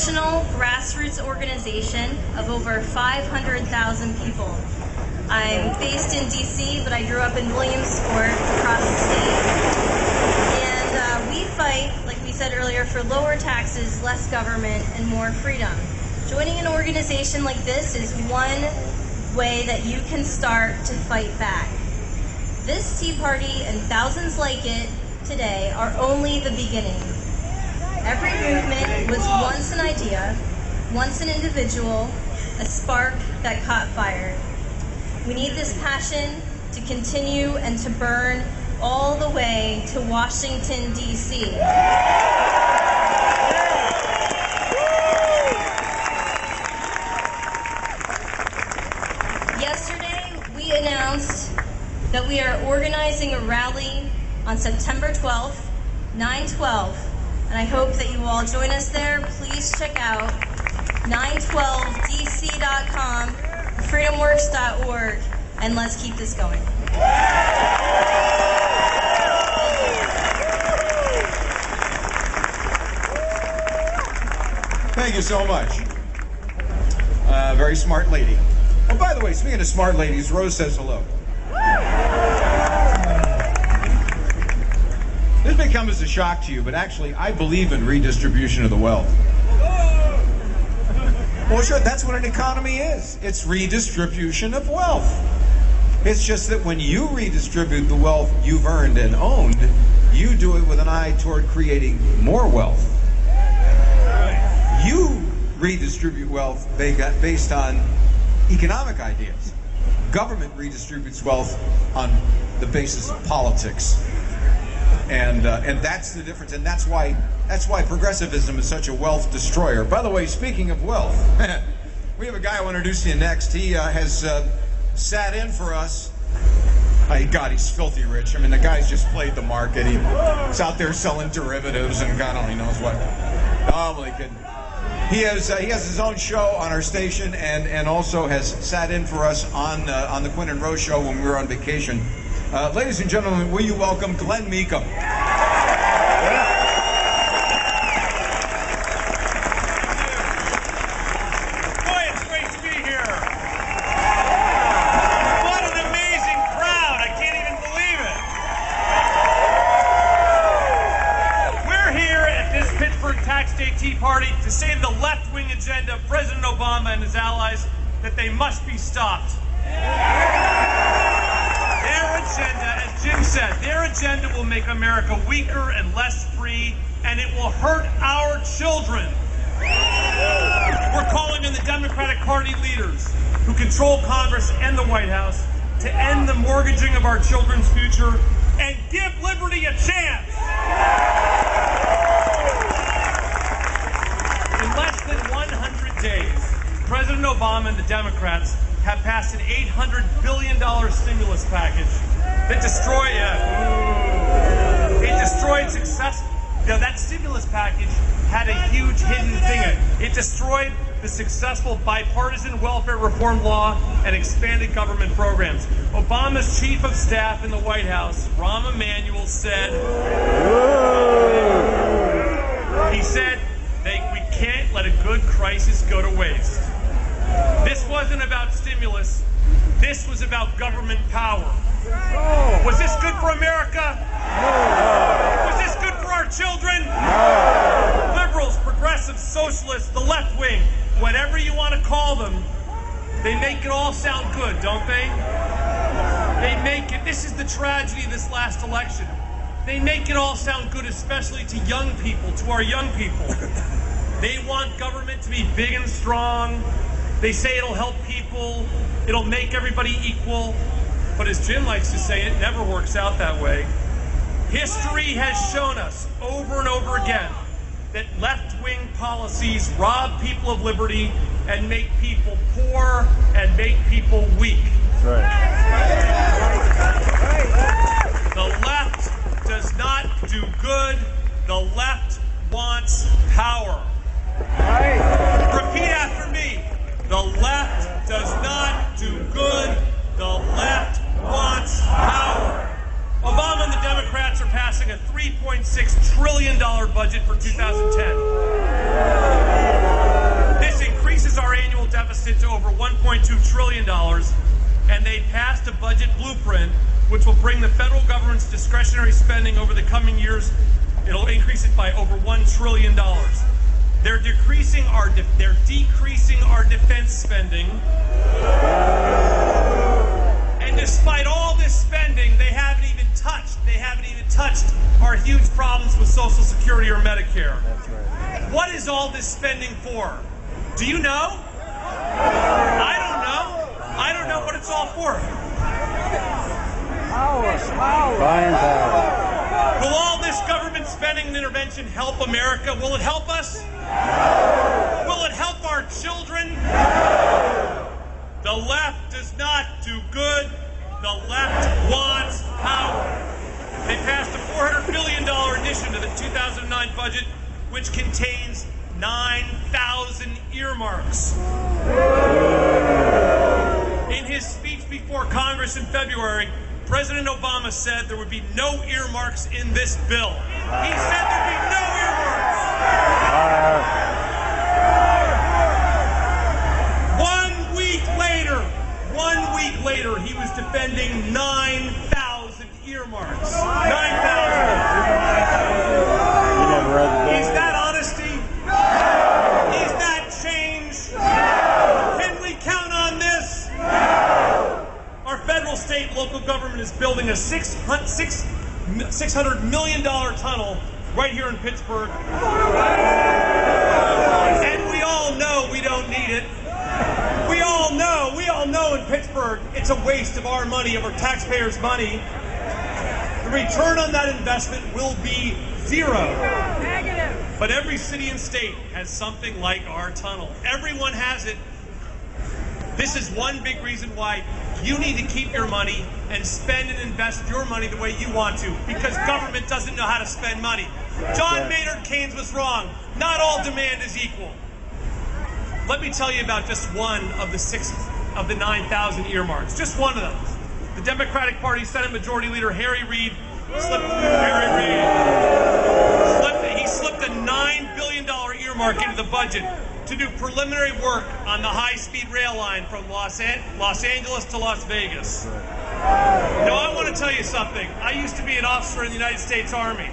national grassroots organization of over 500,000 people. I'm based in DC, but I grew up in Williamsport across the state. And we fight, like we said earlier, for lower taxes, less government, and more freedom. Joining an organization like this is one way that you can start to fight back. This Tea Party and thousands like it today are only the beginning. Every movement was once an idea, once an individual, a spark that caught fire. We need this passion to continue and to burn all the way to Washington, D.C. Yesterday, we announced that we are organizing a rally on September 12th, 9/12, and I hope that you all join us there. Please check out 912dc.com, freedomworks.org, and let's keep this going. Thank you so much. Very smart lady. Oh, by the way, speaking of smart ladies, Rose says hello. This may come as a shock to you, but actually, I believe in redistribution of the wealth. Well, sure, that's what an economy is. It's redistribution of wealth. It's just that when you redistribute the wealth you've earned and owned, you do it with an eye toward creating more wealth. You redistribute wealth based on economic ideas. Government redistributes wealth on the basis of politics. And that's the difference, and that's why progressivism is such a wealth destroyer. By the way, speaking of wealth, we have a guy I want to introduce to you next. He has sat in for us. God, he's filthy rich. I mean, the guy's just played the market. He's out there selling derivatives and God only knows what. Oh, my goodness. He has his own show on our station and also has sat in for us on the Quinn and Rose show when we were on vacation. Ladies and gentlemen, will you welcome Glenn Meekum? Boy, it's great to be here. What an amazing crowd. I can't even believe it. We're here at this Pittsburgh Tax Day Tea Party to say to the left-wing agenda of President Obama and his allies that they must be stopped. As Jim said, their agenda will make America weaker and less free, and it will hurt our children. We're calling on the Democratic Party leaders who control Congress and the White House to end the mortgaging of our children's future and give liberty a chance. In less than 100 days, President Obama and the Democrats have passed an $800 billion stimulus package that destroyed success. That stimulus package had a huge hidden thing in it. It destroyed the successful bipartisan welfare reform law and expanded government programs. Obama's chief of staff in the White House, Rahm Emanuel, said, we can't let a good crisis go to waste. This wasn't about stimulus. This was about government power. No. Was this good for America? No. Was this good for our children? No. Liberals, progressives, socialists, the left wing, whatever you want to call them, they make it all sound good, don't they? They make it, this is the tragedy of this last election. They make it all sound good, especially to young people, to our young people. They want government to be big and strong. They say it'll help people, it'll make everybody equal, but as Jim likes to say, it never works out that way. History has shown us over and over again that left-wing policies rob people of liberty and make people poor and make people weak. That's right. The left does not do good, the left wants power. Repeat after me. The left does not do good. The left wants power. Obama and the Democrats are passing a $3.6 trillion budget for 2010. increases our annual deficit to over $1.2 trillion, and they passed a budget blueprint which will bring the federal government's discretionary spending over the coming years. It'll increase it by over $1 trillion. They're decreasing our defense spending. And despite all this spending, they haven't even touched our huge problems with Social Security or Medicare. That's right. What is all this spending for? Do you know? I don't know. I don't know what it's all for. Buying power. Will all this government spending and intervention help America? Will it help us? Will it help our children? The left does not do good. The left wants power. They passed a $400 billion addition to the 2009 budget, which contains 9,000 earmarks. In his speech before Congress in February, President Obama said there would be no earmarks in this bill. He said there'd be no earmarks. 1 week later, he was defending 9,000 earmarks. 9,000. Is that honesty? Is that change? Can we count on this? Our federal, state, local government is building a $600 million tunnel right here in Pittsburgh. And we all know we don't need it. We all know in Pittsburgh it's a waste of our money, of our taxpayers' money. The return on that investment will be zero. Negative. But every city and state has something like our tunnel. Everyone has it. This is one big reason why you need to keep your money and spend and invest your money the way you want to, because government doesn't know how to spend money. John Maynard Keynes was wrong. Not all demand is equal. Let me tell you about just one of the 9,000 earmarks. Just one of them. The Democratic Party Senate Majority Leader Harry Reid slipped a $9 billion earmark into the budget to do preliminary work on the high-speed rail line from Los Angeles to Las Vegas. Now, I want to tell you something. I used to be an officer in the United States Army.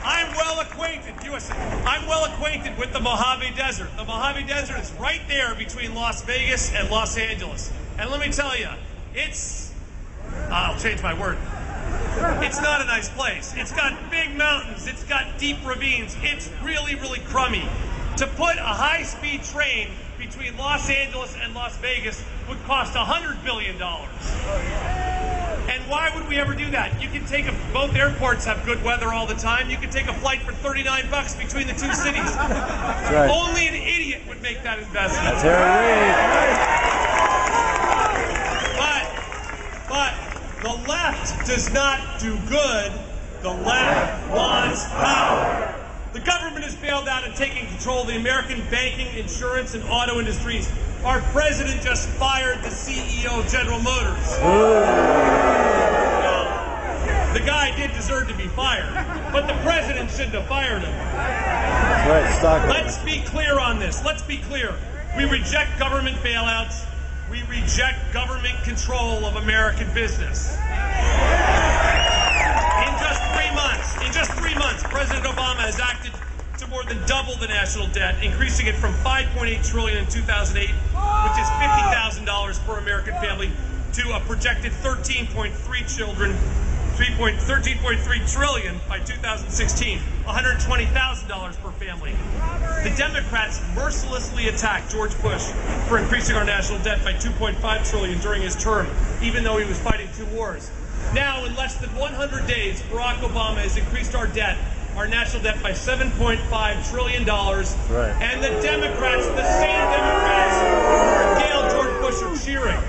I'm well acquainted with the Mojave Desert. The Mojave Desert is right there between Las Vegas and Los Angeles. And let me tell you, I'll change my word. It's not a nice place. It's got big mountains. It's got deep ravines. It's really, really crummy. To put a high-speed train between Los Angeles and Las Vegas would cost $100 billion. And why would we ever do that? You can take both airports have good weather all the time. You can take a flight for $39 between the two cities. That's right. Only an idiot would make that investment. That's Harry Reid. But the left does not do good. The left wants power. The government has bailed out and taken control of the American banking, insurance, and auto industries. Our president just fired the CEO of General Motors. Now, the guy did deserve to be fired, but the president shouldn't have fired him. Right, let's be clear on this. Let's be clear. We reject government bailouts. We reject government control of American business. In just three months, President Obama has acted to more than double the national debt, increasing it from $5.8 trillion in 2008, which is $50,000 per American family, to a projected $13.3 trillion by 2016, $120,000 per family. The Democrats mercilessly attacked George Bush for increasing our national debt by $2.5 trillion during his term, even though he was fighting two wars. Now, in less than 100 days, Barack Obama has increased our national debt by $7.5 trillion. Right. And the same Democrats who regaled George Bush are cheering.